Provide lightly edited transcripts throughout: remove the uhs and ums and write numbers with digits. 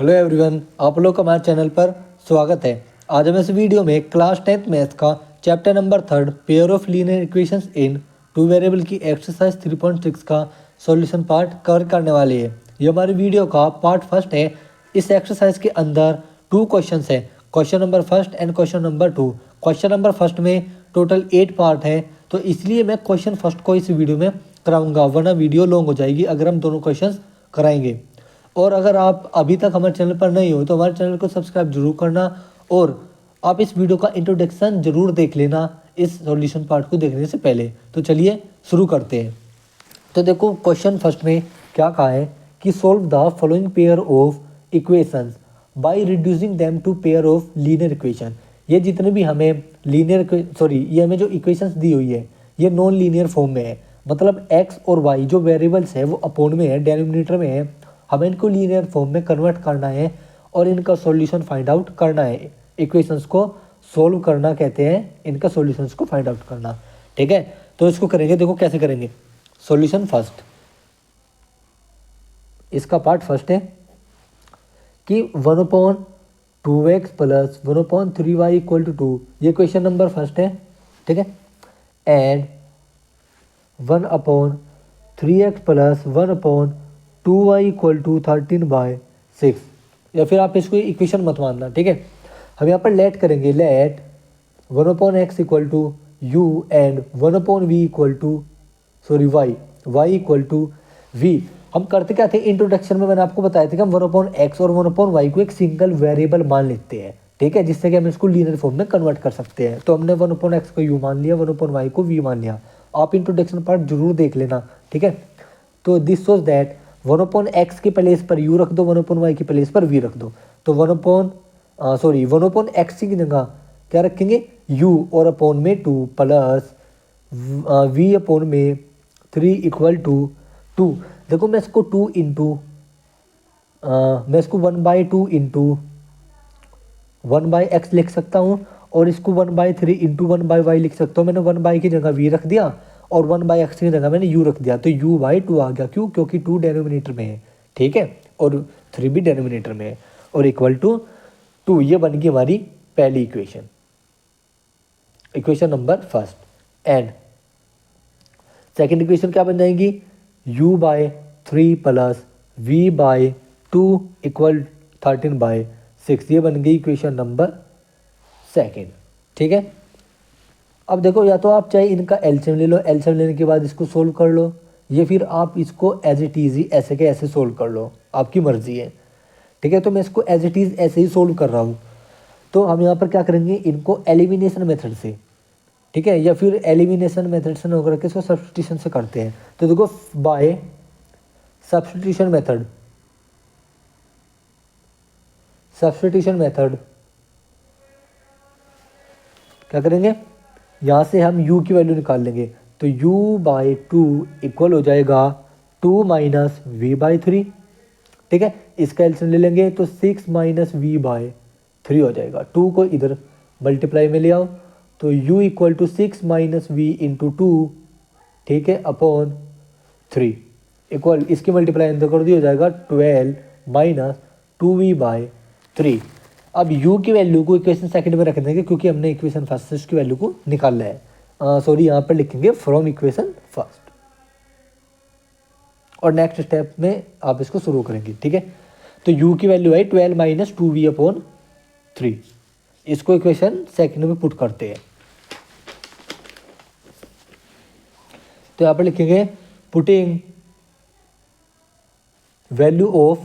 Hello everyone, आप लोग का हमारे चैनल पर स्वागत है। आज हम इस वीडियो में क्लास 10th मैथ्स का chapter number 3 pair of linear equations in two variable की एक्सरसाइज 3.6 का सॉल्यूशन पार्ट कवर करने वाले हैं। ये हमारी वीडियो का पार्ट फर्स्ट है। इस एक्सरसाइज के अंदर 2 क्वेश्चंस है, question number first and question number 2। Question number first में टोटल 8 पार्ट है, तो इसलिए मैं क्वेश्चन फर्स्ट को इस वीडियो में कराऊंगा, वरना वीडियो लॉन्ग हो जाएगी अगर हम दोनों क्वेश्चन कराएंगे। और अगर आप अभी तक हमारे चैनल पर नहीं हो तो हमारे चैनल को सब्सक्राइब जरूर करना और आप इस वीडियो का इंट्रोडक्शन जरूर देख लेना इस सॉल्यूशन पार्ट को देखने से पहले। तो चलिए शुरू करते हैं। तो देखो क्वेश्चन फर्स्ट में क्या कहा है कि solve the following pair of equations by reducing them to pair of linear equation. ये जितने भी हमें ये हमें जो इक्वेशंस दी हुई है ये नॉन लीनियर फॉर्म में है, मतलब एक्स और वाई जो वेरिएबल्स है वो अपोन में है, डेनोमिनेटर में है। हमें इनको लीनियर फॉर्म में कन्वर्ट करना है और इनका सॉल्यूशन फाइंड आउट करना है। इक्वेशंस को सोल्व करना कहते हैं, इनका सॉल्यूशंस को फाइंड आउट करना। ठीक है, तो इसको करेंगे, देखो कैसे करेंगे। सॉल्यूशन फर्स्ट, इसका पार्ट फर्स्ट है कि 1/2x plus 1/3y equal to 2, ये क्वेश्चन नंबर फर्स्ट है। ठीक है, and 1/3x plus 1/2y equal to 13/6, या फिर आप इसको इक्वेशन मत मानना। ठीक है, हम यहाँ पर लेट करेंगे, let 1/x equal to u and 1/v equal to y equal to v। हम करते क्या थे, इंट्रोडक्शन में मैंने आपको बताया था कि हम 1/x और 1/y को एक सिंगल वेरिएबल मान लेते हैं। ठीक है, जिससे कि हम इसको लीनियर फॉर्म में कन्वर्ट कर सकते हैं। तो हमने 1/x को u मान लिया, 1/y को v मान लिया। आप इंट्रोडक्शन पार्ट जरूर देख लेना। ठीक है, तो दिस शोज दैट 1/x के प्लेस पर u रख दो, 1/y के प्लेस पर v रख दो। तो 1/x की जगह क्या रखेंगे, u और अपॉन में 2 प्लस v अपॉन में 3 इक्वल टू 2। देखो मैं इसको 1/2 इंटू 1/x लिख सकता हूँ और इसको 1/3 इंटू 1/y लिख सकता हूँ। मैंने 1 की जगह v रख दिया और 1/x की जगह मैंने u रख दिया, तो u/2 आ गया। क्यों? क्योंकि 2 डेनोमिनेटर में है। ठीक है, और 3 भी डेनोमिनेटर में है, और इक्वल टू 2। ये बन गई हमारी पहली equation, equation number first. And second equation क्या बन जाएगी, u/3 प्लस v/2 इक्वल 13/6। ये बन गई इक्वेशन नंबर सेकेंड। ठीक है, अब देखो या तो आप चाहे इनका एलसीएम ले लो, एलसीएम लेने के बाद इसको सोल्व कर लो, या फिर आप इसको एज इट इज ही ऐसे के ऐसे सोल्व कर लो, आपकी मर्जी है। ठीक है, तो मैं इसको एज इट इज ऐसे ही सोल्व कर रहा हूँ। तो हम यहाँ पर क्या करेंगे, इनको एलिमिनेशन मेथड से, ठीक है, या फिर एलिमिनेशन मेथड से न करके इसको सब्स्टिट्यूशन से करते हैं। तो देखो बाय सब्स्टिट्यूशन मेथड क्या करेंगे, यहाँ से हम u की वैल्यू निकाल लेंगे। तो u/2 इक्वल हो जाएगा 2 माइनस v/3। ठीक है, इसका एलसीएम ले लेंगे तो 6 माइनस v/3 हो जाएगा। 2 को इधर मल्टीप्लाई में ले आओ, तो u equal to 6 minus v into 2, ठीक है, अपॉन 3 इक्वल, इसकी मल्टीप्लाई अंदर कर दी, हो जाएगा 12 माइनस 2v/3। अब u की वैल्यू को इक्वेशन सेकंड में रख देंगे क्योंकि हमने इक्वेशन फर्स्ट की वैल्यू को निकालना है। यहाँ पर लिखेंगे फ्रॉम इक्वेशन फर्स्ट, और नेक्स्ट स्टेप में आप इसको शुरू करेंगे। ठीक है, तो u की वैल्यू है 12 माइनस 2v/3। इसको इक्वेशन सेकंड में पुट करते हैं। तो यहाँ पर लिखेंगे putting value of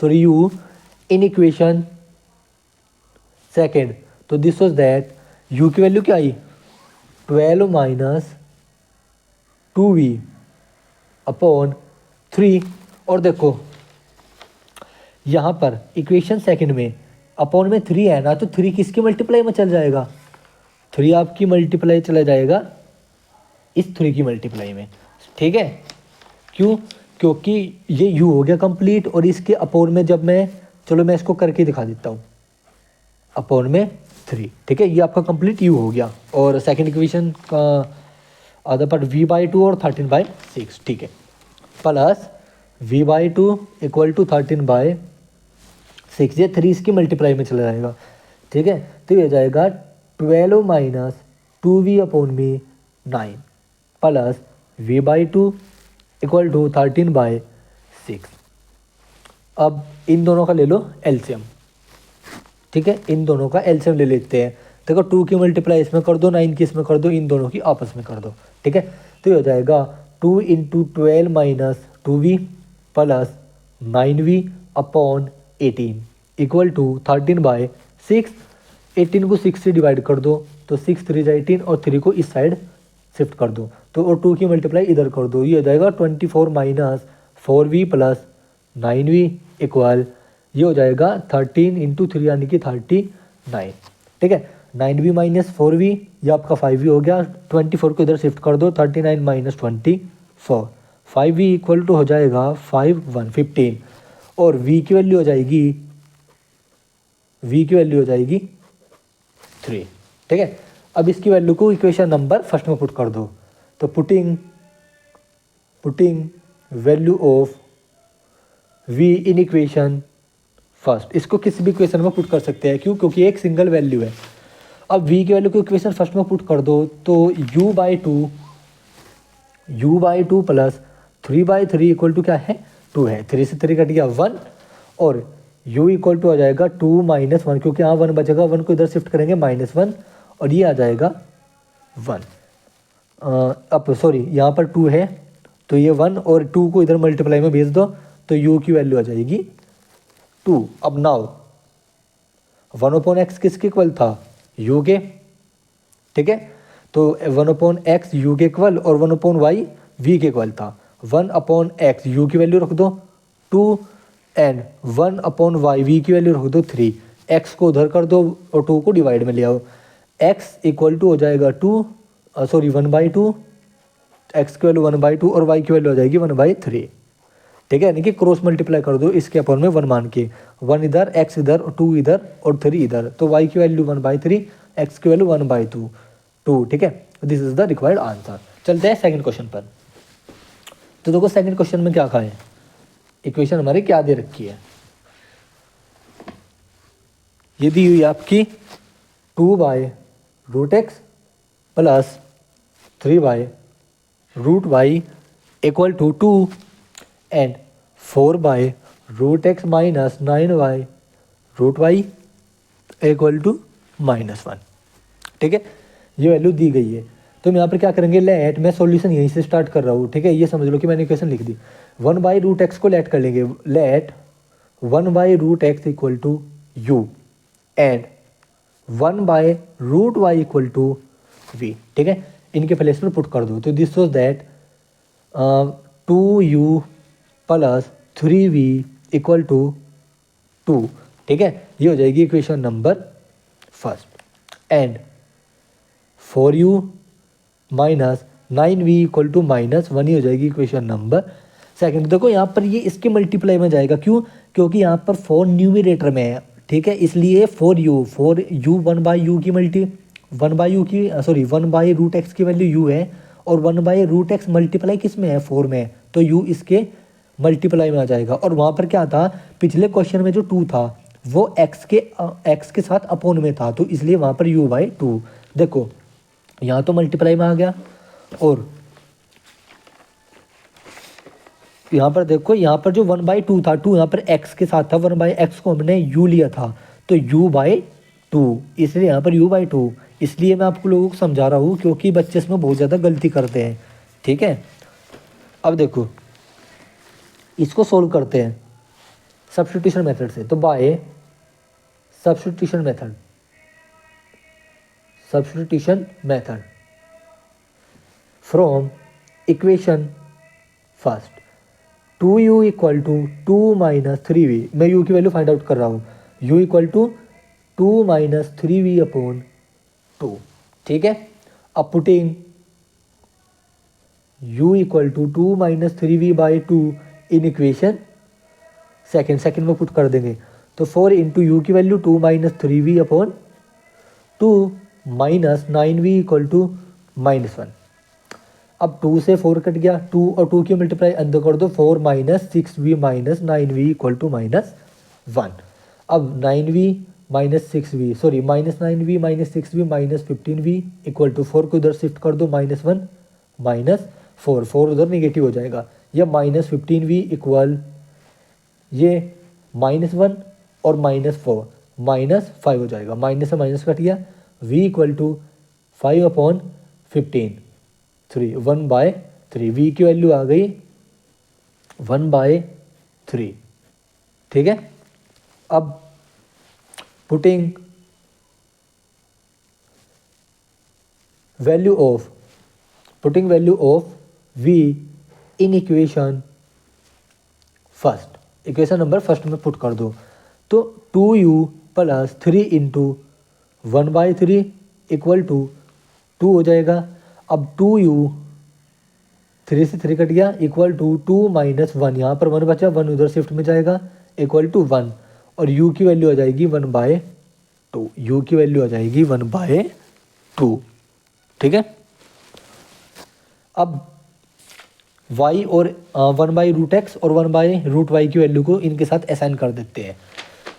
u in equation second. तो दिस वाज दैट u की वैल्यू क्या आई, 12 माइनस 2v/3। और देखो यहाँ पर इक्वेशन सेकंड में अपॉन में 3 है ना, तो 3 किसकी मल्टीप्लाई में चल जाएगा, 3 आपकी मल्टीप्लाई चला जाएगा इस 3 की मल्टीप्लाई में। ठीक है, क्यों? क्योंकि ये u हो गया कंप्लीट, और इसके अपॉन में जब मैं, चलो मैं इसको करके दिखा देता हूँ, अपॉन में 3। ठीक है, ये आपका कंप्लीट u हो गया, और सेकंड इक्वेशन का आधा पार्ट v/2 और 13/6। ठीक है, plus v by two equal to 13/6, ये 3 इसकी मल्टीप्लाई में चला जाएगा, ठीक है। तो ये हो जाएगा 12 माइनस 2v अपॉन में 9 plus v by two equal to 13/6। अब इन दोनों का ले लो एलसीएम, ठीक है, इन दोनों का एलसीएम ले लेते हैं। देखो 2 की मल्टीप्लाई इसमें कर दो, 9 की इसमें कर दो, इन दोनों की आपस में कर दो, ठीक है। तो ये हो जाएगा 2 into 12 minus 2v plus 9v upon 18 equal to 13/6। 18 को 6 से डिवाइड कर दो तो 6 3 18 और 3 को इस साइड शिफ्ट कर दो, तो और 2 की मल्टीप्लाई इधर कर दो, ये हो जाएगा 24 minus 4v plus 9v equal, ये हो जाएगा 13 इंटू 3 यानी कि 39, ठीक है। 9v माइनस 4v ये आपका 5v हो गया, 24 को इधर शिफ्ट कर दो, 39 माइनस 24, 5v इक्वल टू हो जाएगा 15 और v की वैल्यू हो जाएगी 3, ठीक है। अब इसकी वैल्यू को इक्वेशन नंबर फर्स्ट में पुट कर दो, तो putting value of v in equation first, इसको किसी भी इक्वेशन में पुट कर सकते हैं, क्यों, क्योंकि एक सिंगल वैल्यू है। अब v की वैल्यू को इक्वेशन फर्स्ट में पुट कर दो, तो u by two plus 3/3 equal to क्या है 2 है, 3 से 3 कट गया 1 और u इक्वल टू आ जाएगा 2 माइनस 1, क्योंकि यहाँ 1 बचेगा, 1 को इधर शिफ्ट करेंगे -1 और ये आ जाएगा 1। अब सॉरी यहाँ पर 2 है तो ये 1 और 2 को इधर मल्टीप्लाई में भेज दो तो u की वैल्यू आ जाएगी 2। अब नाउ 1/x किसके इक्वल था u के, ठीक है, तो 1/x u के इक्वल और 1/y v के इक्वल था। 1/x u की वैल्यू रख दो 2 एंड 1/y v की वैल्यू रख दो 3, x को उधर कर दो और 2 को डिवाइड में ले आओ, x इक्वल टू हो जाएगा 1/2, x की वैल्यू 1/2 और y की वैल्यू हो जाएगी 1/3, ठीक है, यानी कि क्रॉस मल्टीप्लाई कर दो इसके अपॉन में 1 मान के, 1 इधर, x इधर और 2 इधर और 3 इधर, तो y की वैल्यू 1/3, x की वैल्यू 1/2, ठीक है। This is the required answer. चलते हैं सेकंड क्वेश्चन पर। तो देखो सेकंड क्वेश्चन में क्या है, इक्वेशन हमारी क्या दे रखी है, ये दी हुई आपकी 2/√x plus 3/√y equal to 2 and 4/√x minus 9/√y equal to -1, ठीक है, ये वैल्यू दी गई है। तो हम यहाँ पर क्या करेंगे, लेट, मैं सॉल्यूशन यहीं से स्टार्ट कर रहा हूँ, ठीक है, ये समझ लो कि मैंने इक्वेशन लिख दी। 1/√x को लेट कर लेंगे, let 1/√x equal to u and 1/√y equal to v, ठीक है, इनके प्लेस में पुट कर दो। तो this was that 2u plus 3v equal to 2, ठीक है, ये हो जाएगी equation number first and 4u minus 9v equal to -1 ही हो जाएगी इक्वेशन नंबर सेकंड। देखो यहाँ पर ये इसके मल्टीप्लाई में जाएगा, क्यों, क्योंकि यहाँ पर 4 न्यूमरेटर में है, ठीक है, इसलिए 4u 1/u की 1/√x की वैल्यू u है और 1/√x मल्टीप्लाई किस में है 4 में, तो u इसके मल्टीप्लाई में आ जाएगा। और वहाँ पर क्या था, पिछले क्वेश्चन में जो 2 था वो x के साथ अपोन में था, तो इसलिए वहाँ पर u/2, देखो यहाँ तो मल्टीप्लाई में आ गया और यहाँ पर देखो, यहाँ पर जो 1/2 था, 2 यहाँ पर x के साथ था, 1/x को हमने u लिया था तो u/2, इसलिए यहाँ पर u/2, इसलिए मैं आपको लोगों को समझा रहा हूँ क्योंकि बच्चे इसमें बहुत ज़्यादा गलती करते हैं, ठीक है। अब देखो इसको सोल्व करते हैं सब्स्टिट्यूशन मेथड से, तो by substitution method from equation first 2u equal to 2 minus 3v, मैं u की वैल्यू फाइंड आउट कर रहा हूँ, u equal to 2 minus 3v upon 2, ठीक है। अब putting u equal to 2 minus 3v/2 in equation second में पुट कर देंगे, तो 4 इंटू यू की value 2 minus 3v upon 2 minus 9v equal to -1। अब 2 से 4 कट गया, 2 और 2 की मल्टीप्लाई अंदर कर दो, 4 minus 6v minus 9v equal to -1। अब 9v माइनस 6v सॉरी माइनस 9v minus 6v minus 15v equal to 4 को उधर शिफ्ट कर दो, -1 -4, 4 उधर निगेटिव हो जाएगा। यह -15v इक्वल ये -1 और -4 -5 हो जाएगा, माइनस से माइनस कट गया, v इक्वल टू 5/15 3 1/3, v की वैल्यू आ गई 1/3। ठीक है, अब putting value of v in equation first, equation number first में पुट कर दो, तो 2u plus 3 into 1/3 equal to 2 हो जाएगा। अब 2u 3 से 3 कट गया इक्वल टू 2 माइनस 1, यहाँ पर 1 बचा, 1 उधर शिफ्ट में जाएगा इक्वल टू 1, और u की वैल्यू आ जाएगी 1/2, u की वैल्यू आ जाएगी 1/2। ठीक है, अब y और 1/√x और 1/√y की वैल्यू को इनके साथ असाइन कर देते हैं।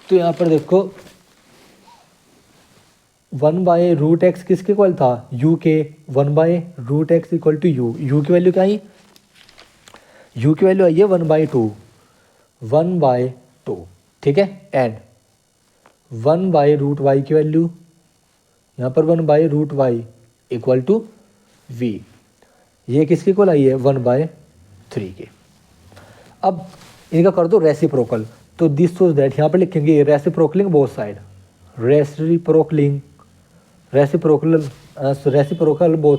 तो यहाँ पर देखो 1/√x किसके इक्वल था, u के, 1/√x इक्वल टू u की वैल्यू क्या आई, u की वैल्यू आई है 1/2। ठीक है, एंड 1/√y की वैल्यू यहाँ पर 1/√y इक्वल टू v, ये किसके इक्वल आई है 1/3 के। अब इनका कर दो रेसिप्रोकल, तो दिस शोज दैट, यहाँ पर लिखेंगे reciprocaling both side, reciprocal both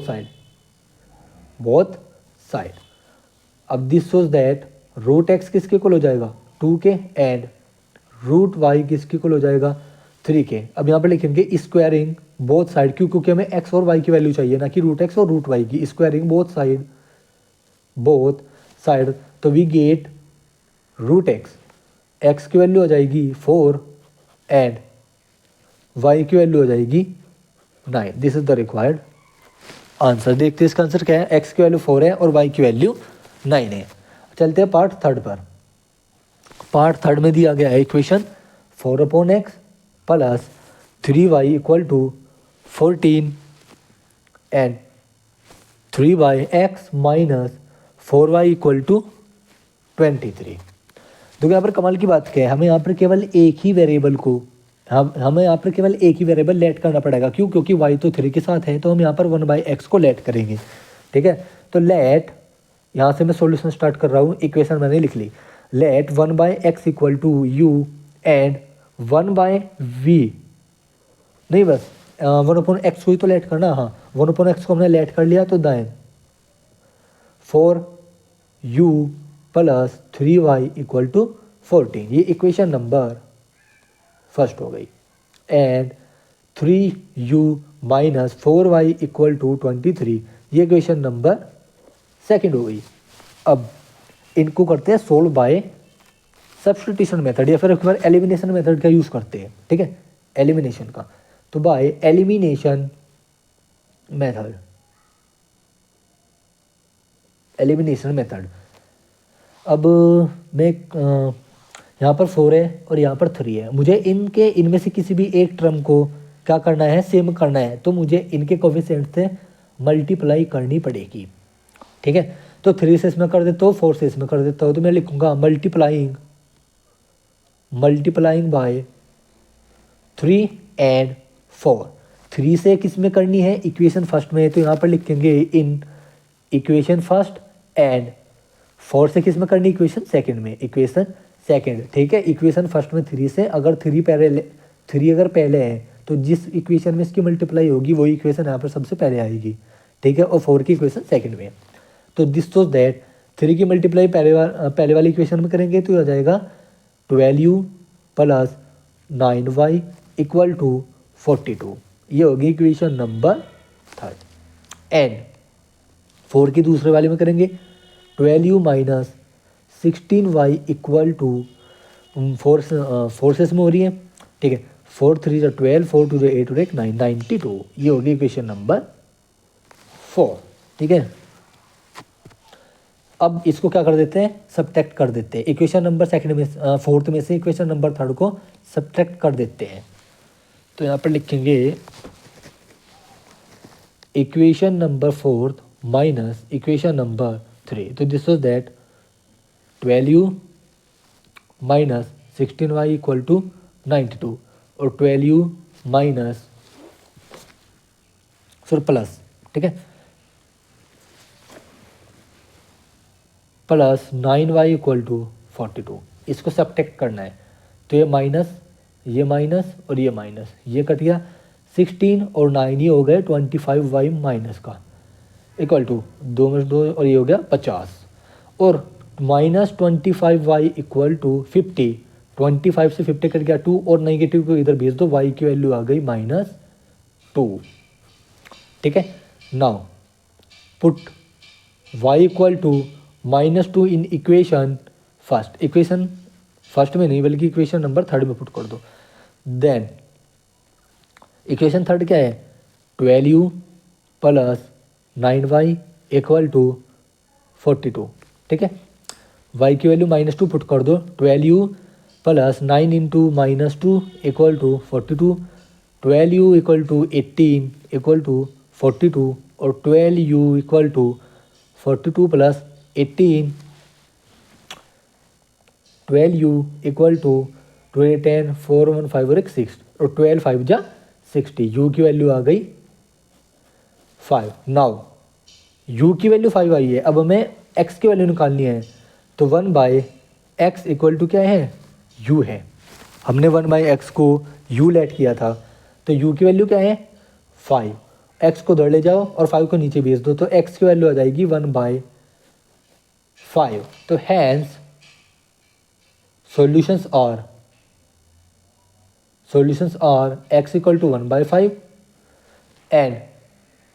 side. अब दिस शोज दैट √x किसके इक्वल हो जाएगा 2 के, एंड √y किसके इक्वल हो जाएगा 3 के। अब यहाँ पर लिखेंगे स्क्वायरिंग बोथ साइड, क्यों, क्योंकि हमें x और y की वैल्यू चाहिए, ना कि √x और √y की, स्क्वायरिंग बोथ साइड, तो वी गेट √x, x की वैल्यू आ जाएगी 4 एंड y की वैल्यू आ जाएगी 9। This is the required answer. देखते हैं इसका आंसर क्या है, x की वैल्यू 4 है और y की वैल्यू 9 है। चलते हैं पार्ट थर्ड पर। पार्ट थर्ड में दिया गया है equation 4/x plus 3y equal to 14 and 3x minus 4y equal to 23। तो यहाँ पर कमाल की बात क्या है, हमें यहाँ पर केवल एक ही वेरिएबल को लेट करना पड़ेगा। क्यों, क्योंकि y तो 3 के साथ है, तो हम यहाँ पर 1/x को लेट करेंगे। ठीक है, तो लेट, यहाँ से मैं सॉल्यूशन स्टार्ट कर रहा हूँ, इक्वेशन मैंने लिख ली, let 1/x equal to u and 1/v, नहीं बस 1/x को ही तो लेट करना, हाँ 1/x को हमने लेट कर लिया, तो दाएं 4u plus 3y equal to 14, ये इक्वेशन नंबर फर्स्ट हो गई, and 3u minus 4y equal to 23, ये इक्वेशन नंबर सेकंड हो गई। अब इनको करते हैं सोल्व बाय सब्स्टिट्यूशन मेथड, या फिर एक बार एलिमिनेशन मेथड का यूज़ करते हैं। ठीक है, एलिमिनेशन का, तो बाय एलिमिनेशन मेथड। अब मैं यहाँ पर 4 है और यहाँ पर 3 है, मुझे इनमें से किसी भी एक टर्म को क्या करना है, सेम करना है, तो मुझे इनके कोफिशिएंट से मल्टीप्लाई करनी पड़ेगी। ठीक है, तो 3 से इसमें कर देता हूँ, 4 से इसमें कर देता हूँ, तो मैं लिखूँगा मल्टीप्लाइंग बाय 3 एंड 4। 3 से किस में करनी है, इक्वेशन फर्स्ट में, तो यहाँ पर लिखेंगे इन इक्वेशन फर्स्ट, एंड 4 से किस में करनी, इक्वेशन सेकंड में, इक्वेशन सेकंड। ठीक है, इक्वेशन फर्स्ट में 3 से, अगर 3 अगर पहले है, तो जिस इक्वेशन में इसकी मल्टीप्लाई होगी वही इक्वेशन यहाँ पर सबसे पहले आएगी। ठीक है, और 4 की इक्वेशन सेकंड में। तो दिस शोज दैट 3 की मल्टीप्लाई पहले वाली इक्वेशन में करेंगे तो आ जाएगा 12u plus 9y equal to 42, ये होगी इक्वेशन नंबर थर्ड। एंड 4 की दूसरे वाले में करेंगे 12u minus 16y equal to 4 से इसमें हो रही है। ठीक है, 4 3 जो 12, 4 2 जो 8 और 1 9, 92, ये होगी इक्वेशन नंबर 4। ठीक है, अब इसको क्या कर देते हैं, सब्ट्रैक्ट कर देते हैं। इक्वेशन नंबर सेकंड में फोर्थ में से इक्वेशन नंबर थर्ड को सब्ट्रैक्ट कर देते हैं। तो यहाँ पर लिखेंगे equation number fourth minus equation number three. तो this was that 12u minus 16y equal to 92 और 12u माइनस फिर प्लस, ठीक है, प्लस 9y इक्वल टू 42। इसको सब्ट्रैक्ट करना है। तो ये माइनस और ये माइनस, ये कट गया। 16 और 9 ये हो गए 25y माइनस का इक्वल टू 2 में 2 और ये हो गया 50 और माइनस 25y इक्वल टू 50। 25 से 50 कट गया 2 और नेगेटिव को इधर भेज दो, y की वैल्यू आ गई -2, ठीक है। Now put y equal to -2 in equation first. Equation first में नहीं बल्कि इक्वेशन नंबर थर्ड में पुट कर दो। देन इक्वेशन थर्ड क्या है, 12u plus 9y equal to 42, ठीक है। y की वैल्यू -2 पुट कर दो। 12u plus 9 into -2 equal to 42, 12u equal to 18 equal to 42 और 12u equal to 42 plus 18, 12u equal to 10 4 1 5 और 6 और 12 5 जा 60। u की वैल्यू आ गई 5। नाउ u की वैल्यू 5 आई है, अब हमें x की वैल्यू निकालनी है। तो 1/x इक्वल टू क्या है, u है। हमने 1/x को u लेट किया था, तो u की वैल्यू क्या है 5। x को उधर ले जाओ और 5 को नीचे भेज दो, तो x की वैल्यू आ जाएगी 1/5। तो hence solutions are x equal to 1/5 and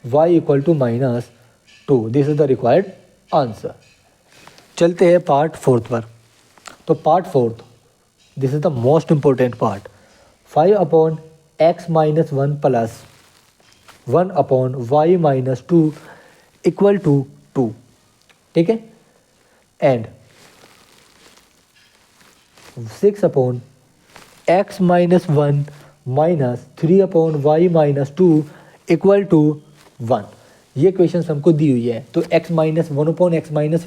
y equal to -2। This is the required answer. चलते हैं पार्ट फोर्थ पर। तो part fourth, this is the most important part. 5/x - 1 plus 1/y - 2 equal to 2, ठीक है। And 6/x - 1 minus 3/y - 2 equal to 1। ये question हमको दी हुई है। तो x - 1/x -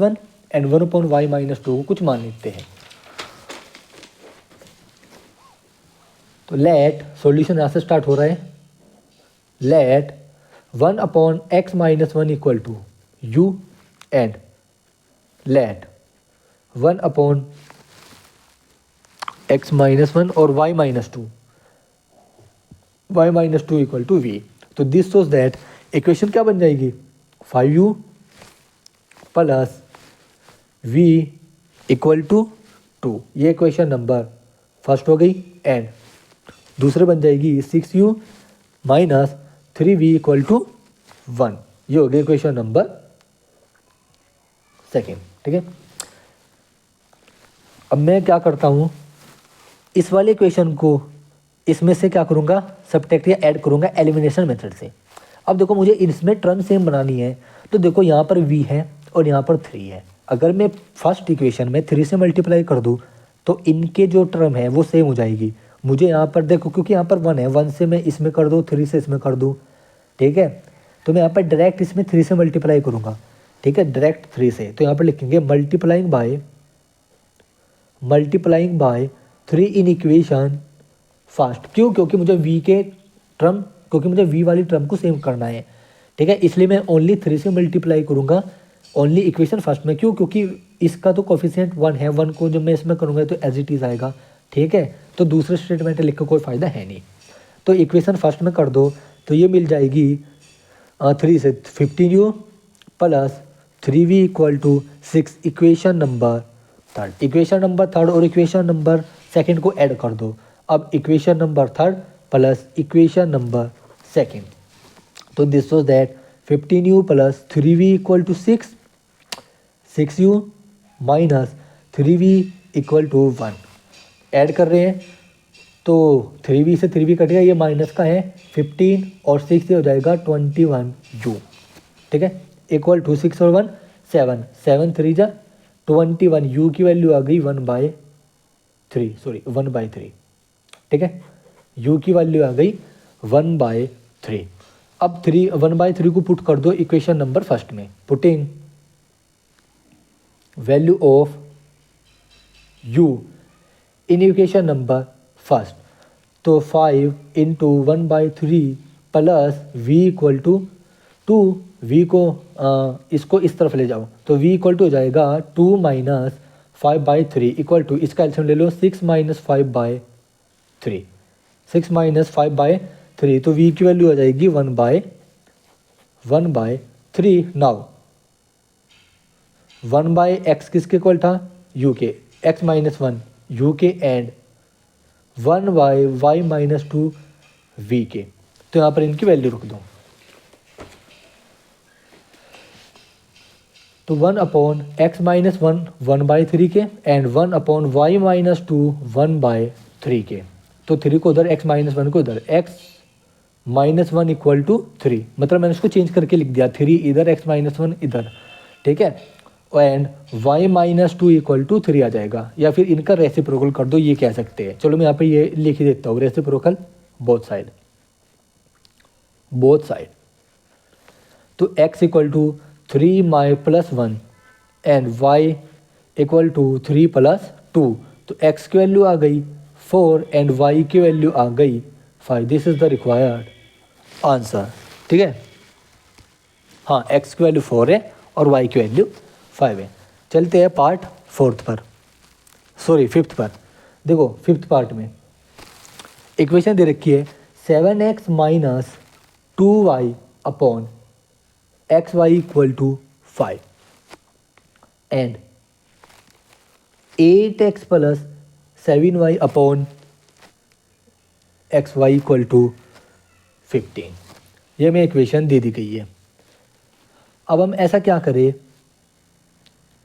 1 एंड 1/y - 2 को कुछ मान लेते हैं। तो लेट सॉल्यूशन यहाँ से स्टार्ट हो रहा है। Let 1/x - 1 equal to u and let 1/x - 1 और y - 2 इक्वल टू v। तो दिस शोज दैट इक्वेशन क्या बन जाएगी, 5u plus v equal to 2। ये इक्वेशन नंबर फर्स्ट हो गई। एंड दूसरे बन जाएगी 6u minus 3v equal to 1। ये हो गई इक्वेशन नंबर सेकेंड, ठीक है। अब मैं क्या करता हूँ, इस वाले इक्वेशन को इसमें से क्या करूँगा, सब्ट्रैक्ट या ऐड करूँगा एलिमिनेशन मेथड से। अब देखो मुझे इसमें टर्म सेम बनानी है। तो देखो यहाँ पर v है और यहाँ पर 3 है। अगर मैं फर्स्ट इक्वेशन में 3 से मल्टीप्लाई कर दूँ तो इनके जो टर्म है वो सेम हो जाएगी। मुझे यहाँ पर देखो, क्योंकि यहाँ पर 1 है, 1 से मैं इसमें कर दूँ, 3 से इसमें कर दूँ, ठीक है। तो मैं यहाँ पर डायरेक्ट इसमें 3 से मल्टीप्लाई करूँगा, ठीक है, डायरेक्ट 3 से। तो यहाँ पर लिखेंगे multiplying by 3 in equation first. क्यों, क्योंकि मुझे v के टर्म, क्योंकि मुझे v वाली टर्म को सेम करना है, ठीक है। इसलिए मैं ओनली 3 से मल्टीप्लाई करूँगा ओनली इक्वेशन फर्स्ट में। क्यों, क्योंकि इसका तो कोफिशिएंट 1 है, 1 को जब मैं इसमें करूँगा तो एज इट इज़ आएगा, ठीक है। तो दूसरे स्टेटमेंट लिख कर कोई फ़ायदा है नहीं। तो इक्वेशन फर्स्ट में कर दो, तो ये मिल जाएगी 3 से 15u plus 3v equal to 6। Equation number third, equation number third और इक्वेशन नंबर सेकंड को ऐड कर दो। अब equation number third plus equation number second. तो this was that 15u plus 3v equal to 6, 6u minus 3v equal to 1। Add कर रहे हैं तो 3v से 3v कट गया, ये माइनस का है 15 और 6 से हो जाएगा 21u, ठीक है, इक्वल टू 6 और 1 7 7 3 जा 21, u की वैल्यू आ गई 1/3, सॉरी 1/3, ठीक है, u की वैल्यू आ गई 1/3। अब 1/3 को पुट कर दो इक्वेशन नंबर फर्स्ट में, putting value of u in equation number first, तो 5 into 1/3 plus v equal to 2, v को इसको इस तरफ ले जाओ तो v इक्वल टू हो जाएगा 2 माइनस 5/3 इक्वल टू, इसका एल्सियम ले लो 6 माइनस 5/3, 6 माइनस 5/3, तो v की वैल्यू आ जाएगी 1/3। नाउ 1/x किसके इक्वल था, u के, x माइनस 1 u के, एंड 1/y माइनस 2 v के, तो यहाँ पर इनकी वैल्यू रख दो। तो 1/x माइनस 1 1/3 के, एंड 1/y माइनस 2 1/3 के, तो 3 को उधर, x माइनस 1 को उधर, x माइनस 1 इक्वल टू 3, मतलब मैंने उसको चेंज करके लिख दिया, 3 इधर, x माइनस 1 इधर, ठीक है, and y minus 2 equal to 3 आ जाएगा, या फिर इनका रेसिप्रोकल कर दो, ये कह सकते हैं। चलो मैं यहाँ पे ये लिख ही देता हूँ, रेसिप्रोकल बोथ साइड, तो x equal to 3 my plus 1 and y equal to 3 plus 2, तो x की वैल्यू आ गई 4 एंड y की वैल्यू आ गई 5। This is the required answer, ठीक है। हाँ, x की वैल्यू 4 है और y की वैल्यू 5 है। चलते हैं पार्ट फिफ्थ पर। देखो फिफ्थ पार्ट में इक्वेशन दे रखी है 7x minus 2y upon xy equal to 5 and 8x plus 7y upon xy equal to 15। ये हमें इक्वेशन दे दी गई है। अब हम ऐसा क्या करें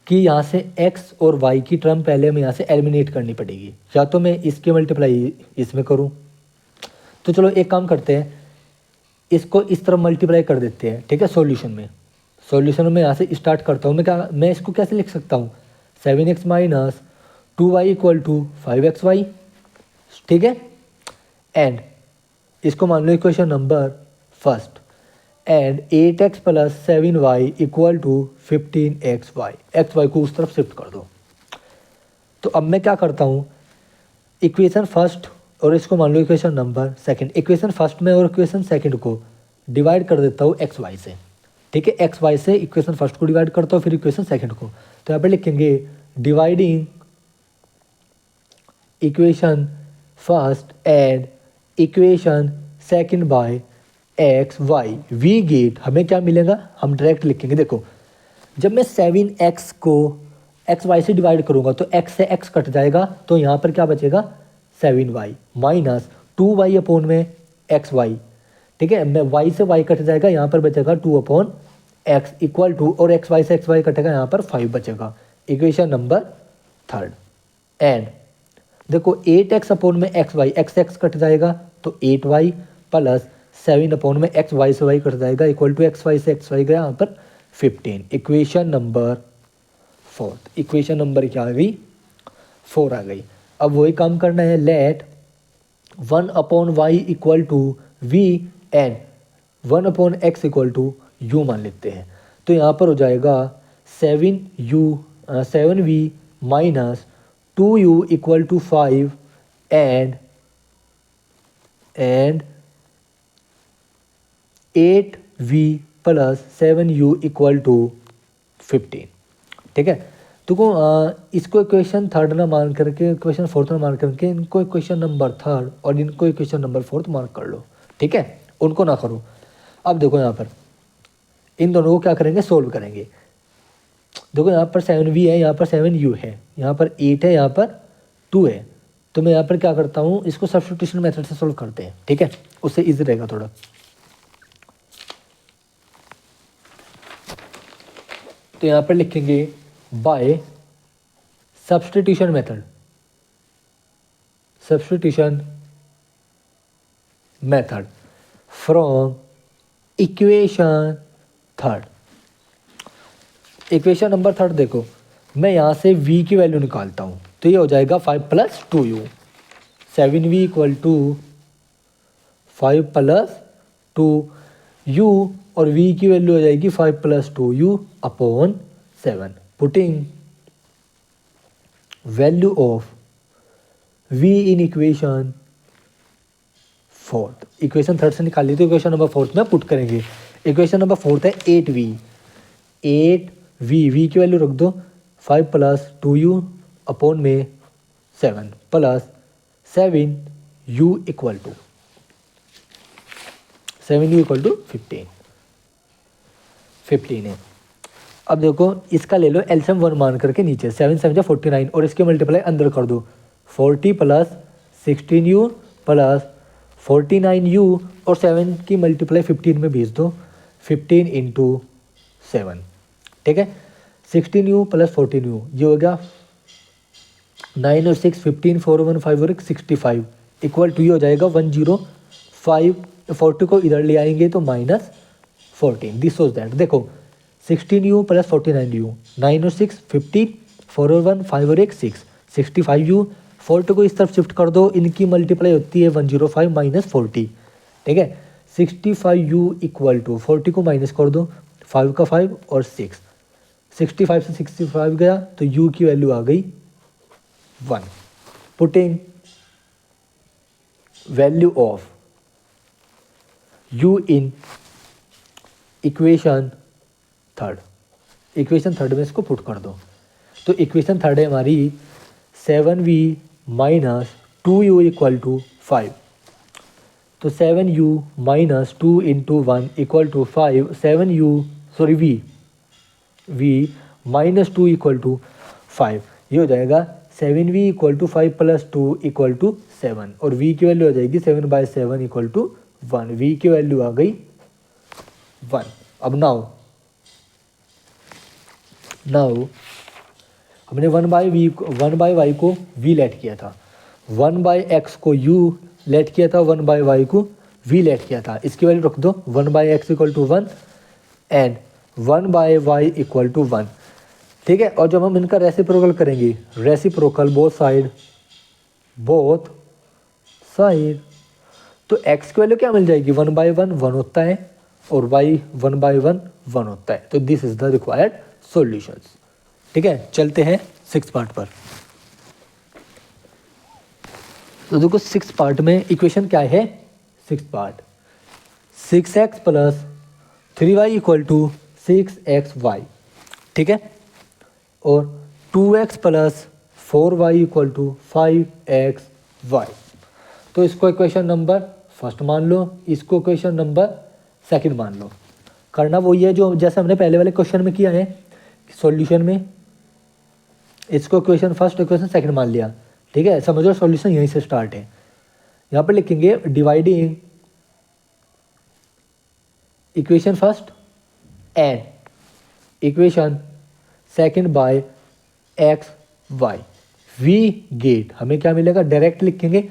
कि यहाँ से x और y की टर्म पहले हमें यहाँ से एलिमिनेट करनी पड़ेगी, या तो मैं इसकी मल्टीप्लाई इसमें करूँ, तो चलो एक काम करते हैं, इसको इस तरफ मल्टीप्लाई कर देते हैं, ठीक है। सॉल्यूशन में यहाँ से स्टार्ट करता हूँ। मैं इसको कैसे लिख सकता हूँ, 7x minus 2y equal to 5xy, ठीक है, एंड इसको मान लो equation number first, and 8x plus 7y equal to 15xy, xy को उस तरफ शिफ्ट कर दो। तो अब मैं क्या करता हूँ, इक्वेशन फर्स्ट और इसको मान लो equation number second, equation first में और इक्वेशन सेकंड को डिवाइड कर देता हूँ एक्स वाई से, ठीक है। एक्स वाई से इक्वेशन फर्स्ट को डिवाइड करता हूँ, फिर इक्वेशन सेकंड को, तो यहाँ पे लिखेंगे dividing equation first and equation second by x y, we get हमें क्या मिलेगा, हम डायरेक्ट लिखेंगे। देखो जब मैं 7x को एक्स वाई से डिवाइड करूँगा तो x से x कट जाएगा, तो यहाँ पर क्या बचेगा 7y माइनस 2y अपॉन में xy, ठीक है। मैं y से y कट जाएगा, यहाँ पर बचेगा 2 अपॉन x इक्वल टू, और xy से xy कटेगा, यहाँ पर 5 बचेगा। इक्वेशन नंबर थर्ड, एंड देखो 8x अपॉन में xy, x कट जाएगा तो 8y प्लस 7 अपॉन में xy से y कट जाएगा इक्वल टू xy से xy गया यहाँ पर 15। Equation number fourth, equation number क्या आ गई 4 आ गई। अब वही काम करना है, let 1 upon y equal to v and 1 upon x equal to u मान लेते हैं। तो यहाँ पर हो जाएगा 7v minus 2u equal to 5 and 8v plus 7u equal to 15, ठीक है। तो इसको इक्वेशन थर्ड ना मान करके, इक्वेशन फोर्थ ना मान करके, इनको इक्वेशन नंबर थर्ड और इनको इक्वेशन नंबर फोर्थ मार्क कर लो, ठीक है, उनको ना करो। अब देखो यहाँ पर इन दोनों को क्या करेंगे, सोल्व करेंगे। देखो यहाँ पर 7v है, यहाँ पर 7u है, यहाँ पर 8 है, यहाँ पर 2 है, तो मैं यहाँ पर क्या करता हूँ, इसको सब्स्टिट्यूशन मेथड से सोल्व करते हैं, ठीक है, उससे ईजी रहेगा थोड़ा। तो यहाँ पर लिखेंगे by substitution method from equation third. Equation number third देखो, मैं यहाँ से v की वैल्यू निकालता हूँ, तो ये हो जाएगा 5 + 2u, 7v = 5 + 2u, और v की वैल्यू हो जाएगी 5 + 2u upon 7। Putting value of v in equation fourth, equation third से निकाल ली तो इक्वेशन नंबर फोर्थ में पुट करेंगे। इक्वेशन नंबर फोर्थ है 8v, 8v, v की वैल्यू रख दो 5 + 2u अपॉन में 7 + 7u = 15 है। अब देखो इसका ले लो एलसीएम 1 मान करके नीचे 7 7 49 और इसके मल्टीप्लाई अंदर कर दो 40 + 16u + 49u और 7 की मल्टीप्लाई 15 में भेज दो 15 × 7, ठीक है। 16u + 14u ये हो गया 9 और 6 15, 4 1 5 और 65 इक्वल टू ये हो जाएगा 105। 40 को इधर ले आएंगे तो -14, दिस वाज दैट। देखो 16u + 49u, 9 और 6 15, 4 और 1 5 और 6 65u, 40 को इस तरफ शिफ्ट कर दो, इनकी मल्टीप्लाई होती है 105 - 40, ठीक है। 65u = 40 को माइनस कर दो, 5 का 5 और 6, 65 से 65 गया तो u की वैल्यू आ गई 1। Putting value of u in equation third, equation third में इसको पुट कर दो, तो इक्वेशन थर्ड है हमारी 7v - 2u = 5, तो 7u - 2 × 1 = 5, 7u सॉरी v -2 = 5, ये हो जाएगा 7v = 5 + 2 = 7 और v की वैल्यू आ जाएगी 7/7 = 1, v की वैल्यू आ गई 1। अब नाउ हमने 1/y को v लेट किया था, 1/x को u लेट किया था, 1/y को v लेट किया था, इसकी वैल्यू रख दो 1/x = 1 एंड 1/y = 1, ठीक है। और जब हम इनका रेसिप्रोकल करेंगे, रेसिप्रोकल बोथ साइड, तो x की वैल्यू क्या मिल जाएगी 1/1 1 होता है और y 1/1 1 होता है, तो this is the required solutions, ठीक है। चलते हैं 6th पार्ट पर। तो देखो 6th पार्ट में इक्वेशन क्या है, 6th part 6x + 3y = 6xy, ठीक है, और 2x + 4y = 5xy। तो इसको इक्वेशन नंबर फर्स्ट मान लो, इसको इक्वेशन नंबर सेकंड मान लो। करना वही है जो जैसे हमने पहले वाले क्वेश्चन में किया है, सॉल्यूशन में इसको इक्वेशन फर्स्ट इक्वेशन सेकंड मान लिया, ठीक है। समझो सॉल्यूशन यहीं से स्टार्ट है। यहाँ पर लिखेंगे dividing equation first and equation second by x y, we get हमें क्या मिलेगा, डायरेक्ट लिखेंगे।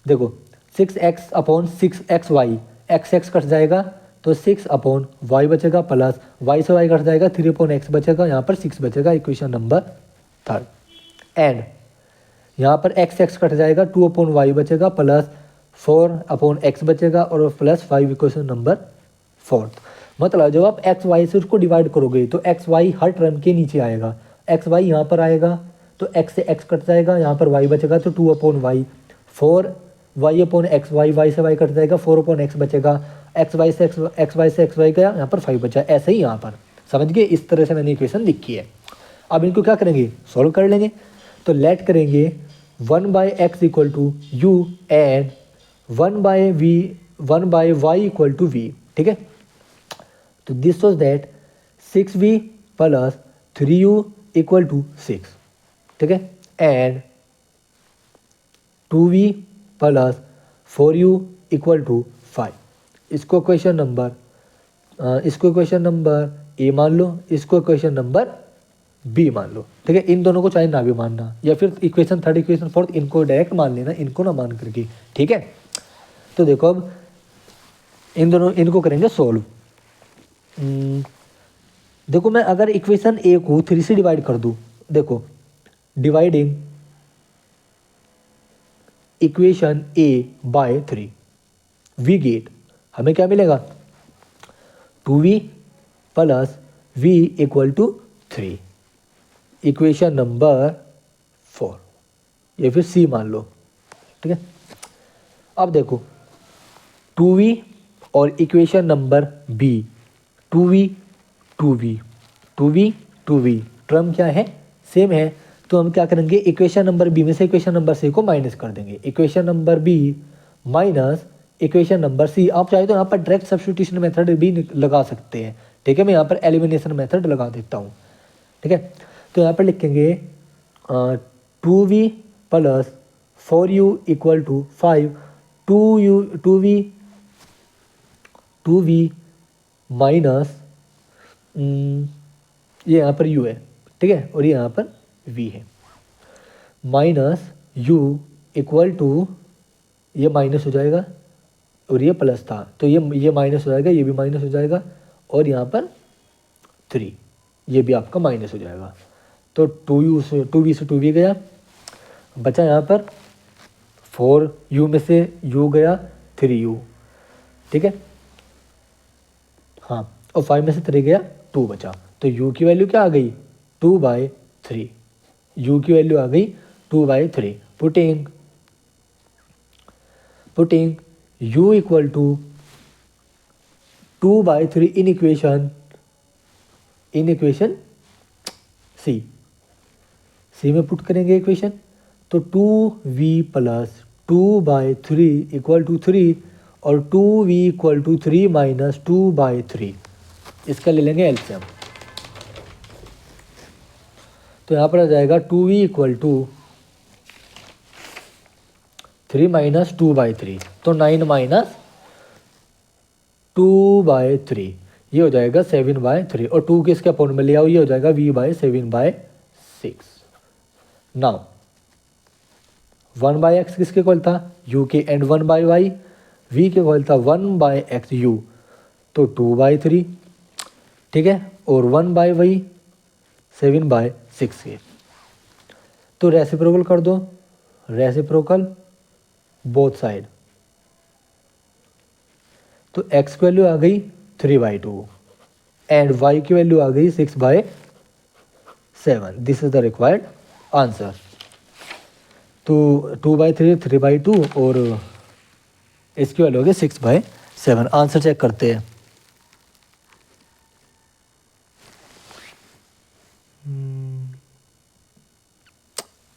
देखो 6x upon 6xy, x cut जाएगा तो 6/y बचेगा, प्लस y से y कट जाएगा 3/x बचेगा, यहाँ पर 6 बचेगा, इक्वेशन नंबर थर्ड। एंड यहाँ पर x कट जाएगा 2/y बचेगा, प्लस 4/x बचेगा और प्लस 5, इक्वेशन नंबर फोर्थ। मतलब जब आप एक्स वाई से उसको डिवाइड करोगे तो एक्स वाई हर टर्म के नीचे आएगा, एक्स वाई यहाँ पर आएगा तो एक्स से एक्स कट जाएगा, यहाँ पर वाई बचेगा तो 2/y, 4y/x वाई से वाई कट जाएगा, 4/x बचेगा, एक्स वाई से एक्स वाई गया, यहाँ पर 5 बचा। ऐसे ही यहाँ पर समझ गए, इस तरह से मैंने इक्वेशन लिखी है। अब इनको क्या करेंगे, सॉल्व कर लेंगे। तो लेट करेंगे 1/x = u and 1/y = v, ठीक है। तो this was that 6v + 3u = 6, ठीक है, एंड 2v + 4u = 5। इसको क्वेश्चन नंबर ए मान लो, इसको क्वेश्चन नंबर बी मान लो, ठीक है। इन दोनों को चाहे ना भी मानना, या फिर इक्वेशन थर्ड इक्वेशन फोर्थ इनको डायरेक्ट मान लेना, इनको ना मान करके, ठीक है। तो देखो अब इनको करेंगे सोल्व। देखो मैं अगर इक्वेशन ए को 3 से डिवाइड कर दूँ, देखो dividing equation a by 3 we get, हमें क्या मिलेगा 2v plus v equal to 3, equation number 4 या फिर सी मान लो, ठीक है। अब देखो 2v और equation number b, 2v 2v 2v 2v term क्या है, सेम है, तो हम क्या करेंगे इक्वेशन नंबर बी में से इक्वेशन नंबर सी को माइनस कर देंगे, equation number b minus equation number c. आप चाहे तो यहाँ पर डायरेक्ट सब्स्टिट्यूशन मेथड भी लगा सकते हैं, ठीक है। मैं यहाँ पर एलिमिनेशन मेथड लगा देता हूँ, ठीक है। तो यहाँ पर लिखेंगे 2v plus 4u equal to 5, 2v minus ये यहाँ पर u है, ठीक है, और ये यहाँ पर v है, माइनस u इक्वल टू, ये माइनस हो जाएगा और ये प्लस था तो ये माइनस हो जाएगा, ये भी माइनस हो जाएगा, और यहाँ पर 3 ये भी आपका माइनस हो जाएगा। तो 2v से 2v गया, बचा यहाँ पर 4u में से u गया 3u, ठीक है, हाँ, और 5 में से 3 गया 2 बचा, तो u की वैल्यू क्या आ गई 2/3, u की वैल्यू आ गई 2/3। Putting u equal to 2/3 in equation c में पुट करेंगे इक्वेशन, तो 2v प्लस 2/3 इक्वल टू 3 और 2v इक्वल टू 3 माइनस 2/3, इसका ले लेंगे एलसीएम। तो यहाँ पर आ जाएगा 2v इक्वल टू 3 माइनस 2/3, तो 9 माइनस 2/3, ये हो जाएगा 7/3, और 2 किसके अपॉन में ले आओ, ये हो जाएगा v/7/6। नाउ 1/x किसके इक्वल था u के, एंड 1/y v के इक्वल था 1/x u, तो 2/3, ठीक है, और 1/y 7/6 के। तो रेसिप्रोकल कर दो, रेसिप्रोकल बोथ साइड, तो x की वैल्यू आ गई 3/2 एंड y की वैल्यू आ गई 6/7। This is the required answer. तो 2/3 3/2 और इसकी वैल्यू हो गई 6/7। आंसर चेक करते हैं।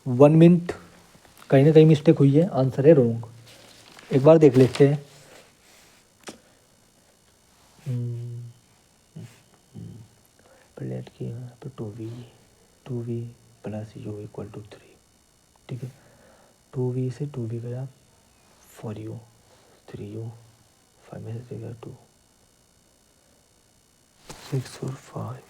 1 मिनट, कहीं ना कहीं मिस्टेक हुई है, आंसर है रॉन्ग, एक बार देख लेते हैं। प्लेट की यहाँ पर 2v plus u equal to 3, ठीक है, 2v से 2v गया 4u 3u 5 में से गया 2 6 और 5,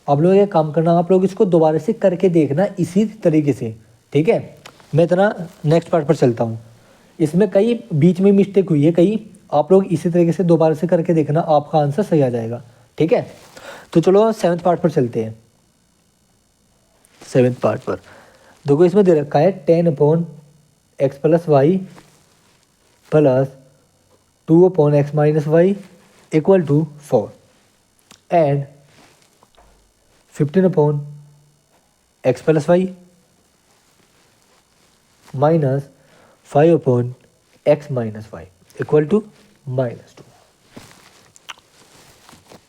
आप लोग ये काम करना, आप लोग इसको दोबारा से करके देखना इसी तरीके से, ठीक है। मैं इतना नेक्स्ट पार्ट पर चलता हूँ, इसमें कई बीच में मिस्टेक हुई है, कई आप लोग इसी तरीके से दोबारा से करके देखना, आपका आंसर सही आ जाएगा, ठीक है। तो चलो 7th पार्ट पर चलते हैं। 7th पार्ट पर देखो, इसमें दे रखा है 10/x plus y plus 2/x minus Y equal to 4 and 15/x plus y minus 5/x minus Y equal to -2।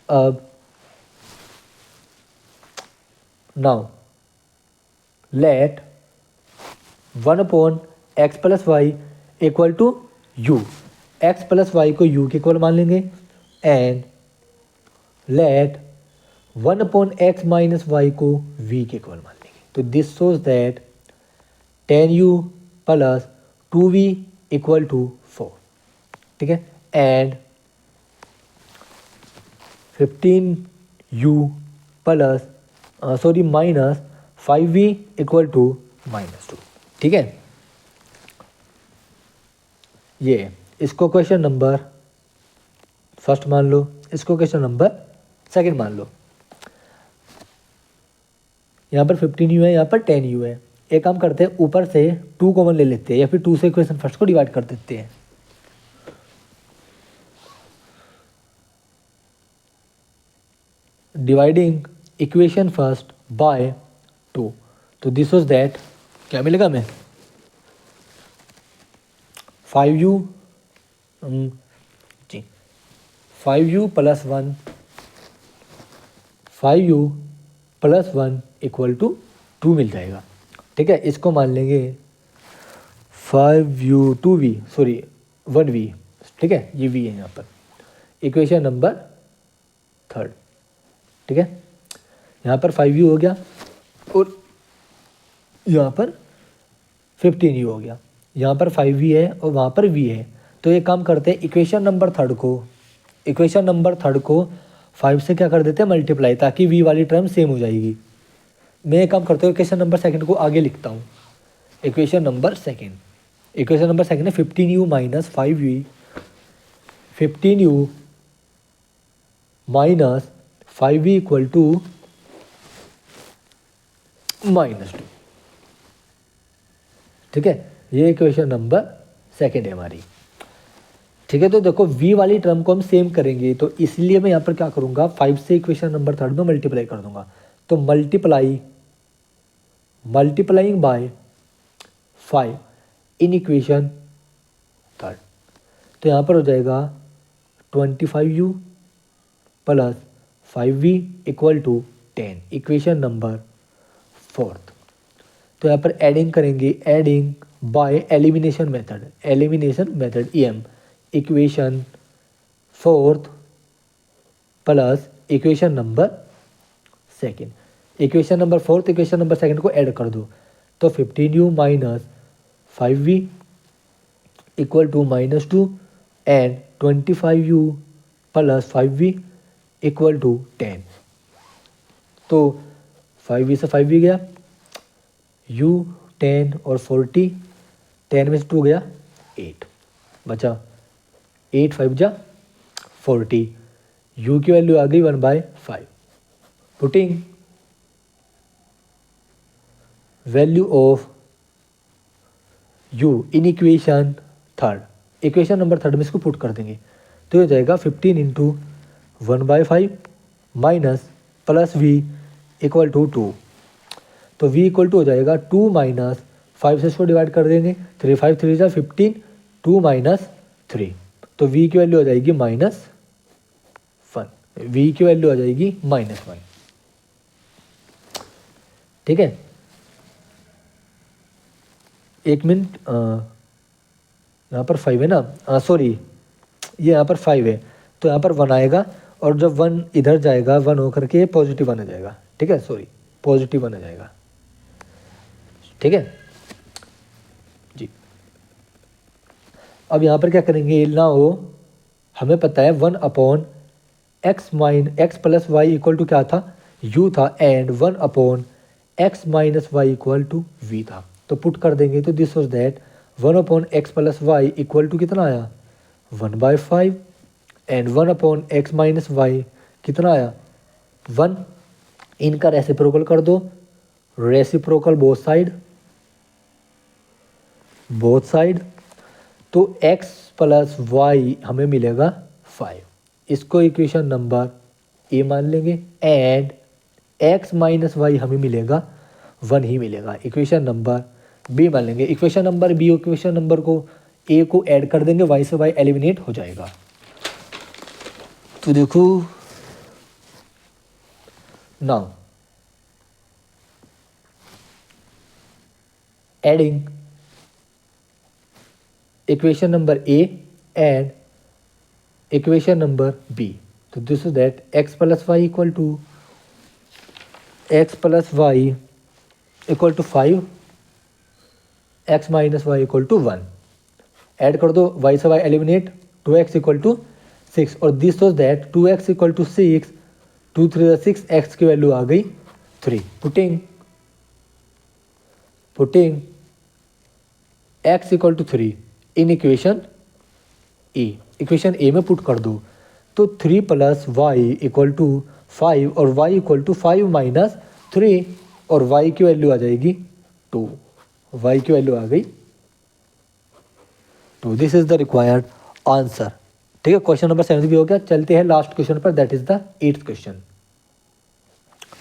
अब now let 1/x plus Y equal to u, x plus y को u के equal मान लेंगे, and let 1/x minus y को v के equal मान लेंगे। तो this shows that 10u plus 2v equal to 4, ठीक है, and 15u plus minus 5v equal to -2। ठीक है, ये इसको क्वेश्चन नंबर फर्स्ट मान लो, इसको क्वेश्चन नंबर सेकंड मान लो। यहाँ पर 15u है, यहाँ पर 10u है। एक काम करते हैं, ऊपर से 2 कॉमन ले लेते हैं या फिर 2 से इक्वेशन फर्स्ट को डिवाइड कर देते हैं। डिवाइडिंग इक्वेशन फर्स्ट बाय 2, तो दिस वाज दैट, क्या मिलेगा हमें 5u जी 5u plus 1 5u plus 1 equal to 2 मिल जाएगा। ठीक है, इसको मान लेंगे 5u 2v सॉरी 1v। ठीक है, ये v है यहाँ पर, इक्वेशन नंबर थर्ड। ठीक है, यहाँ पर 5u हो गया और यहाँ पर 15u हो गया। यहाँ पर 5v है और वहाँ पर v है, तो एक काम करते हैं, इक्वेशन नंबर थर्ड को 5 से क्या कर देते हैं मल्टीप्लाई, ताकि v वाली टर्म सेम हो जाएगी। मैं एक काम करता हूँ, इक्वेशन नंबर सेकंड को आगे लिखता हूँ। इक्वेशन नंबर सेकंड है 15u minus 5v, 15u minus 5v equal to -2। ठीक है, ये इक्वेशन नंबर सेकंड है हमारी। ठीक है, तो देखो v वाली टर्म को हम सेम करेंगे, तो इसलिए मैं यहाँ पर क्या करूँगा, 5 से इक्वेशन नंबर थर्ड में मल्टीप्लाई कर दूंगा। तो multiplying by 5 in equation third, तो यहाँ पर हो जाएगा 25u plus 5v equal to 10, equation number fourth. तो यहाँ पर एडिंग करेंगे, adding by elimination method EM, equation fourth plus equation number second. Equation number fourth equation number second को ऐड कर दो, तो 15u minus 5v equal to -2 and 25u plus 5v equal to 10। तो 5v से 5v गया, u 10 और 40, 10 में से 2 गया 8, बचा 8 5 जा 40, u की वैल्यू आ गई 1/5। Putting value of u in equation third, equation number third में इसको पुट कर देंगे, तो ये हो जाएगा 15 into 1/5 minus plus v equal to 2। तो v इक्वल टू हो जाएगा 2 माइनस 5 से इसको डिवाइड कर देंगे, 3 5 3 जा 15, 2 माइनस 3, तो v की वैल्यू आ जाएगी -1, v की वैल्यू आ जाएगी -1। ठीक है, एक मिनट, यहाँ पर 5 है ना, सॉरी ये यहाँ पर 5 है, तो यहाँ पर 1 आएगा, और जब 1 इधर जाएगा 1 होकर के पॉजिटिव 1 आ जाएगा। ठीक है, सॉरी पॉजिटिव 1 आ जाएगा। ठीक है जी, अब यहाँ पर क्या करेंगे ना, हो हमें पता है 1/x plus Y equal to क्या था, u था, and 1/x minus Y equal to v था। तो पुट कर देंगे, तो this was that 1/x plus Y equal to कितना आया 1/5 एंड 1/x माइनस वाई कितना आया 1। इनका रेसिप्रोकल कर दो, रेसिप्रोकल बोथ साइड, तो x प्लस वाई हमें मिलेगा 5, इसको इक्वेशन नंबर ए मान लेंगे, एंड x माइनस वाई हमें मिलेगा 1 ही मिलेगा, इक्वेशन नंबर बी मान लेंगे। Equation number b equation number को ए को ऐड कर देंगे, y से y एलिमिनेट हो जाएगा। तो देखो now adding equation number A and equation number B, तो this is that x plus Y equal to 5, x minus Y equal to 1, add कर दो, y से y eliminate, 2x equal to 6, और this was that 2x equal to 6, 2 3 6, x की value आ गई 3। Putting putting x equal to 3 in equation A में put कर दो, तो 3 प्लस वाई इक्वल टू 5 और y इक्वल टू 5 माइनस 3 और y की वैल्यू आ जाएगी 2, y की वैल्यू आ गई 2। This is the required answer. ठीक है, क्वेश्चन नंबर 7 भी हो गया। चलते हैं लास्ट क्वेश्चन पर, that is the 8th question.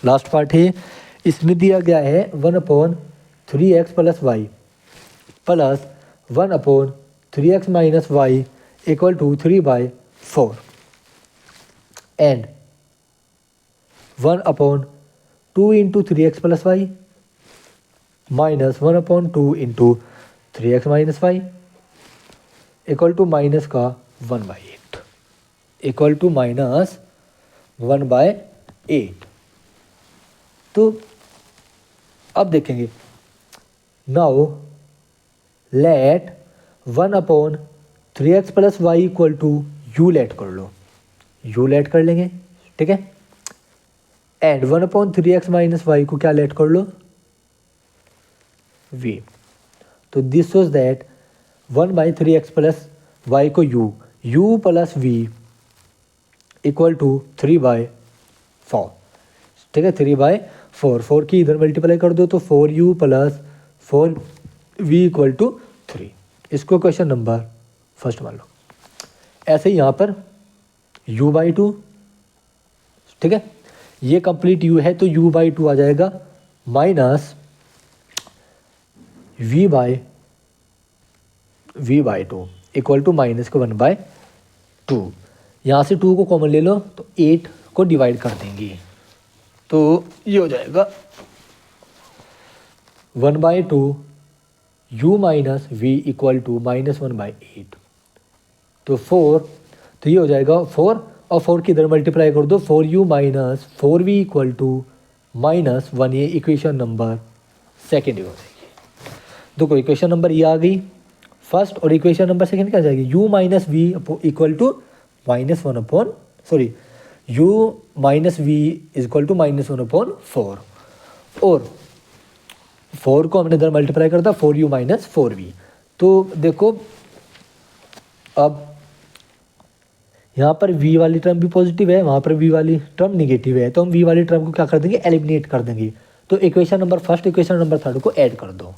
Last part है, इसमें दिया गया है 1/3x plus y plus 1/3x minus Y equal to 3/4 and 1/2 into 3x plus y minus 1/2 into 3x minus Y equal to minus का 1/8 equal to minus 1/8। तो अब देखेंगे, now let 1/3x plus Y equal to u let कर लो, you let कर लेंगे। ठीक है, एंड 1/3x माइनस वाई को क्या लेट कर लो, v। तो this was that 1/3x plus y को u plus v equal to 3/4। ठीक है, 3/4, 4 की इधर मल्टीप्लाई कर दो तो 4u plus 4v equal to 3। इसको क्वेश्चन नंबर फर्स्ट मान लो। ऐसे ही यहाँ पर u/2, ठीक है, ये कंप्लीट u है तो u/2 आ जाएगा minus v/2 equal to minus का 1/2। यहाँ से 2 को कॉमन ले लो तो 8 को डिवाइड कर देंगे, तो ये हो जाएगा 1/2 u minus v equal to minus 1/8। तो 4, तो ये हो जाएगा 4 और 4 की इधर मल्टीप्लाई कर दो, 4u minus 4v equal to minus 1। ये इक्वेशन नंबर सेकेंड हो जाएगी। देखो इक्वेशन नंबर ये आ गई फर्स्ट, और इक्वेशन नंबर सेकेंड क्या आ जाएगी, u minus v equal to minus 1/, sorry u minus v equal to minus 1/4, और 4 को हमने इधर मल्टीप्लाई करता 4u माइनस 4v। तो देखो अब यहाँ पर v वाली टर्म भी पॉजिटिव है, वहाँ पर v वाली टर्म निगेटिव है, तो हम v वाली टर्म को क्या कर देंगे, एलिमिनेट कर देंगे। तो equation number first equation number third को ऐड कर दो,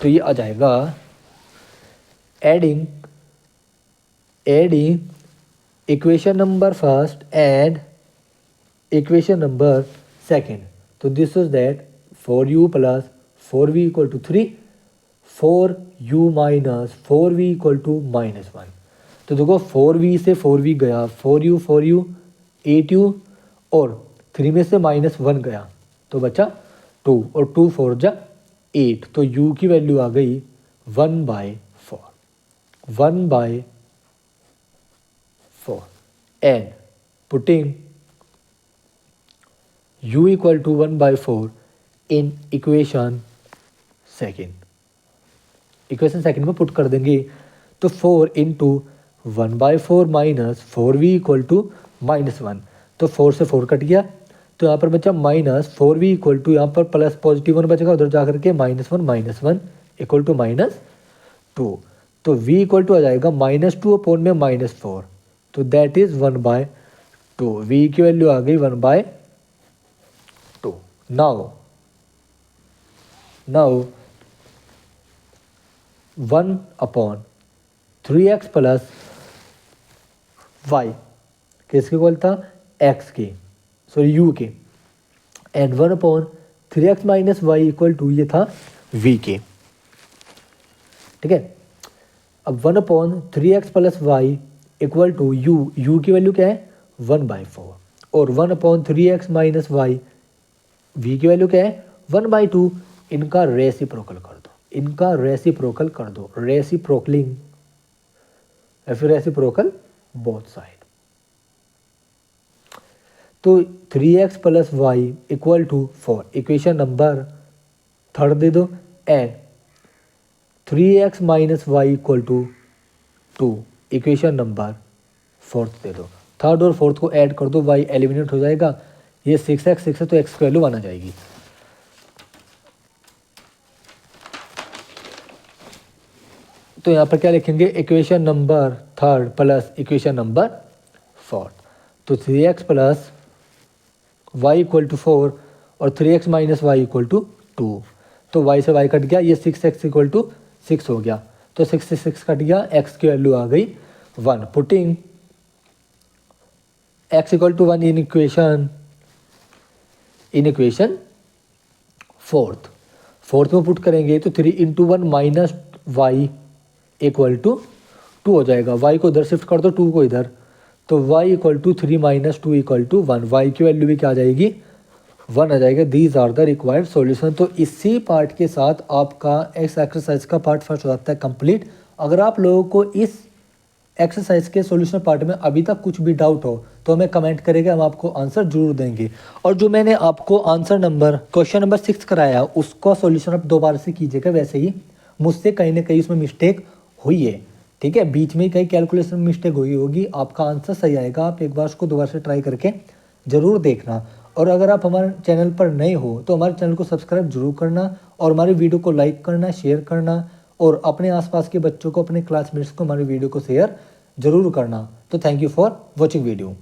तो ये आ जाएगा adding equation number first and equation number second. तो this is that 4u plus 4v equal to 3, 4u minus 4v equal to minus 1। तो देखो 4v से 4v गया, 4u 8u, और 3 में से माइनस 1 गया तो बचा 2, और 2 4 जा 8, तो u की वैल्यू आ गई 1/4 and putting u equal to 1/4 in equation second. Equation second में पुट कर देंगे तो 4 into 1/4 minus 4v equal to minus 1, तो 4 से 4 कट गया, तो यहाँ पर बचा माइनस 4v इक्वल टू, यहाँ पर प्लस पॉजिटिव 1 बचेगा, उधर जा करके -1 इक्वल टू -2, तो v इक्वल टू आ जाएगा -2 अपॉन में -4, तो दैट इज 1/2। v की वैल्यू आ गई 1/2। नाउ 1/3x प्लस वाई किसके इक्वल था, x के, सॉरी u के, and 1/3x minus Y equal to ये था v के। ठीक है, अब 1/3x plus Y equal to u की वैल्यू क्या है 1/4, और 1/3x माइनस वाई v की वैल्यू क्या है 1/2। इनका रेसिप्रोकल कर दो, रेसिप्रोकलिंग या फिर रेसिप्रोकल बोथ साइड। तो 3x plus Y equal to 4 equation number third दे दो, and 3x minus Y equal to 2 equation number fourth दे दो। थर्ड और फोर्थ को ऐड कर दो, y एलिमिनेट हो जाएगा, ये 6x है तो x की वैल्यू 1 आ जाएगी। तो यहाँ पर क्या लिखेंगे, equation number third plus equation number fourth. तो 3x plus Y equal to 4 और 3x minus Y equal to 2। तो y से y कट गया, ये 6x इक्वल टू 6 हो गया। तो 6 से 6 कट गया, x की वैल्यू आ गई 1। Putting x equal to 1 in equation fourth में पुट करेंगे तो 3 into 1 minus Y equal to 2 हो जाएगा। y को इधर शिफ्ट कर दो, 2 को इधर, तो y equal to 3 minus 2 equal to 1। y की वैल्यू भी क्या आ जाएगी, 1 आ जाएगा। These are the required solution. तो इसी पार्ट के साथ आपका इस एक्सरसाइज का पार्ट फर्स्ट हो जाता है कंप्लीट। अगर आप लोगों को इस एक्सरसाइज के सॉल्यूशन पार्ट में अभी तक कुछ भी डाउट हो तो हमें कमेंट करेगा, हम आपको आंसर जरूर देंगे। और जो मैंने आपको क्वेश्चन नंबर 6 कराया उसका सॉल्यूशन आप दोबारा से कीजिएगा। वैसे ही मुझसे कहीं ना कहीं उसमें मिस्टेक हुई है, ठीक है, बीच में कहीं कैलकुलेशन में मिस्टेक हुई होगी, आपका आंसर सही आएगा। आप एक बार उसको दोबारा से ट्राई करके ज़रूर देखना। और अगर आप हमारे चैनल पर नए हो तो हमारे चैनल को सब्सक्राइब जरूर करना और हमारी वीडियो को लाइक करना, शेयर करना और अपने आसपास के बच्चों को, अपने क्लासमेट्स को हमारी वीडियो को शेयर जरूर करना। तो thank you for watching video.